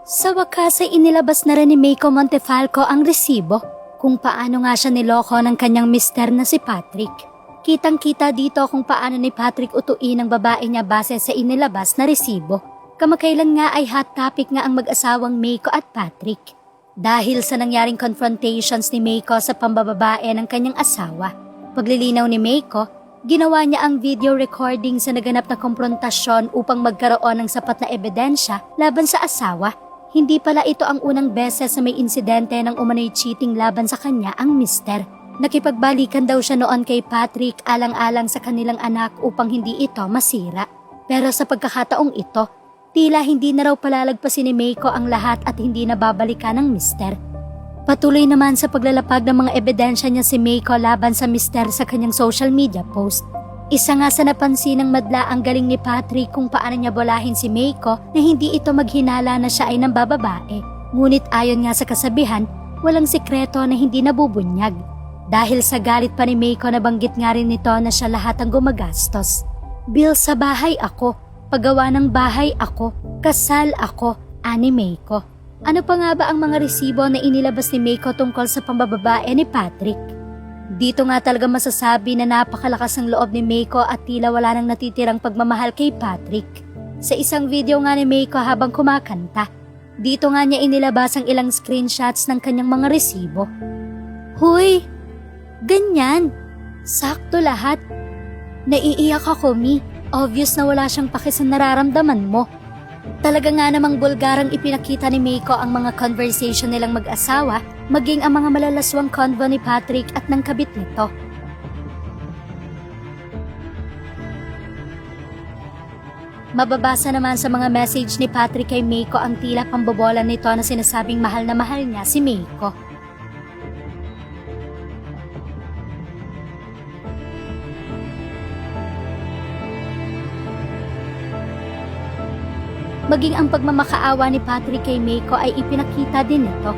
Sa wakas ay inilabas na rin ni Meiko Montefalco ang resibo kung paano nga siya niloko ng kanyang mister na si Patrick. Kitang-kita dito kung paano ni Patrick utuin ang babae niya base sa inilabas na resibo. Kamakailan nga ay hot topic nga ang mag-asawang Meiko at Patrick. Dahil sa nangyaring confrontations ni Meiko sa pambababae ng kanyang asawa. Paglilinaw ni Meiko, ginawa niya ang video recording sa naganap na komprontasyon upang magkaroon ng sapat na ebidensya laban sa asawa. Hindi pala ito ang unang beses na may insidente ng umano'y cheating laban sa kanya ang mister. Nakipagbalikan daw siya noon kay Patrick alang-alang sa kanilang anak upang hindi ito masira. Pero sa pagkakataong ito, tila hindi na raw palalagpasin ni Meiko ang lahat at hindi na babalikan ng mister. Patuloy naman sa paglalapag ng mga ebidensya niya si Meiko laban sa mister sa kanyang social media post. Isa nga sa napansin ng madla ang galing ni Patrick kung paano niya bolahin si Meiko na hindi ito maghinala na siya ay nambababae. Ngunit ayon nga sa kasabihan, walang sikreto na hindi nabubunyag. Dahil sa galit pa ni Meiko nabanggit nga rin nito na siya lahat ang gumagastos. Bill sa bahay ako, paggawa ng bahay ako, kasal ako, ani Meiko. Ano pa nga ba ang mga resibo na inilabas ni Meiko tungkol sa pambababae ni Patrick? Dito nga talaga masasabi na napakalakas ng loob ni Meiko at tila wala nang natitirang pagmamahal kay Patrick. Sa isang video nga ni Meiko habang kumakanta, dito nga niya inilabas ang ilang screenshots ng kanyang mga resibo. Huy! Ganyan! Sakto lahat! Naiiyak ako, Mi. Obvious na wala siyang paki sa nararamdaman mo. Talaga nga namang bulgarang ipinakita ni Meiko ang mga conversation nilang mag-asawa, maging ang mga malalaswang convo ni Patrick at ng kabit nito. Mababasa naman sa mga message ni Patrick kay Meiko ang tila pambobola nito na sinasabing mahal na mahal niya si Meiko. Maging ang pagmamakaawa ni Patrick kay Meiko ay ipinakita din nito.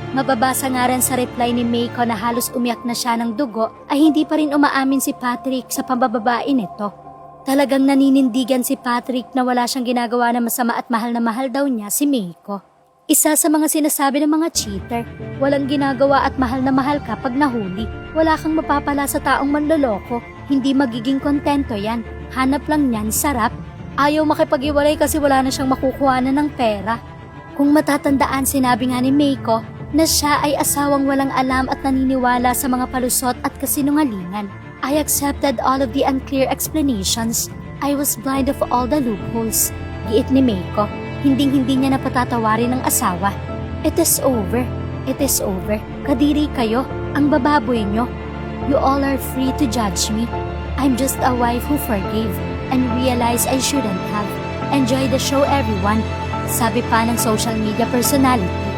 Mababasa nga rin sa reply ni Meiko na halos umiyak na siya ng dugo ay hindi pa rin umaamin si Patrick sa pambababae nito. Talagang naninindigan si Patrick na wala siyang ginagawa na masama at mahal na mahal daw niya si Meiko. Isa sa mga sinasabi ng mga cheater, walang ginagawa at mahal na mahal ka pag nahuli. Wala kang mapapala sa taong manloloko, hindi magiging kontento yan. Hanap lang niyan, sarap. Ayaw makipag-iwalay kasi wala na siyang makukuhanan ng pera. Kung matatandaan, sinabi nga ni Meiko na siya ay asawang walang alam at naniniwala sa mga palusot at kasinungalingan. I accepted all of the unclear explanations. I was blind of all the loopholes. Giit ni Meiko, hinding-hindi niya napatatawarin ng asawa. It is over. It is over. Kadiri kayo, ang bababoy nyo. You all are free to judge me. I'm just a wife who forgave and realized I shouldn't have. Enjoy the show everyone, sabi pa ng social media personality.